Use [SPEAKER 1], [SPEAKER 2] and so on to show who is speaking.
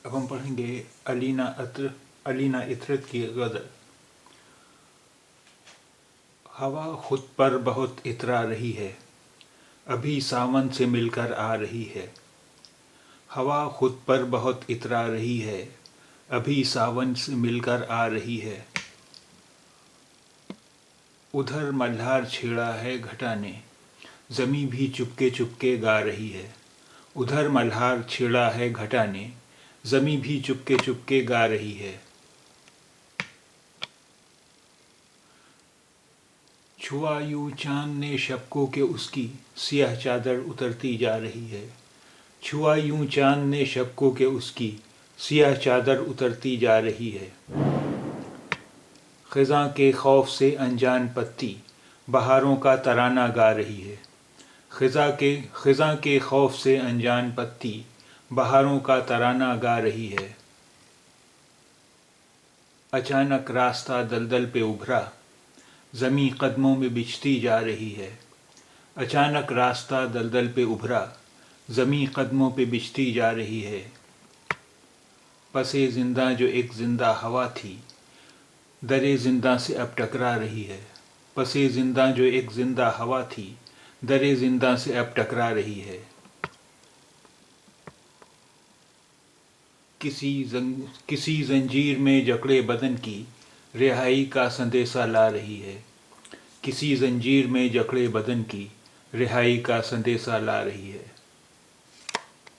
[SPEAKER 1] अब हम पढ़ेंगे अलीना इतरत की गज़ल। हवा खुद पर बहुत इतरा रही है, अभी सावन से मिलकर आ रही है। हवा खुद पर बहुत इतरा रही है, अभी सावन से मिलकर आ रही है। उधर मल्हार छेड़ा है घटा ने, ज़मी भी चुपके चुपके गा रही है। उधर मल्हार छेड़ा है घटा ने, ज़मी भी चुपके चुपके गा रही है। छुआ यूं चांद ने शबको के उसकी, सियाह चादर उतरती जा रही है। छुआ यूं चांद ने शबको के उसकी, सियाह चादर उतरती जा रही है। ख़िज़ां के खौफ से अनजान पत्ती, बहारों का तराना गा रही है। ख़िज़ां के खौफ से अनजान पत्ती, बहारों का तराना गा रही है। अचानक रास्ता दलदल पे उभरा, ज़मीं कदमों में बिछती जा रही है। अचानक रास्ता दलदल पे उभरा, ज़मीं कदमों पे बिछती जा रही है। पसे ज़िंदा जो एक ज़िंदा हवा थी, दरे ज़िंदा से अब टकरा रही है। पसे ज़िंदा जो एक ज़िंदा हवा थी, दरे ज़िंदा से अब टकरा रही है। किसी ज़ंजीर में जकड़े बदन की, रिहाई का संदेशा ला रही है। किसी ज़ंजीर में जकड़े बदन की, रिहाई का संदेशा ला रही है।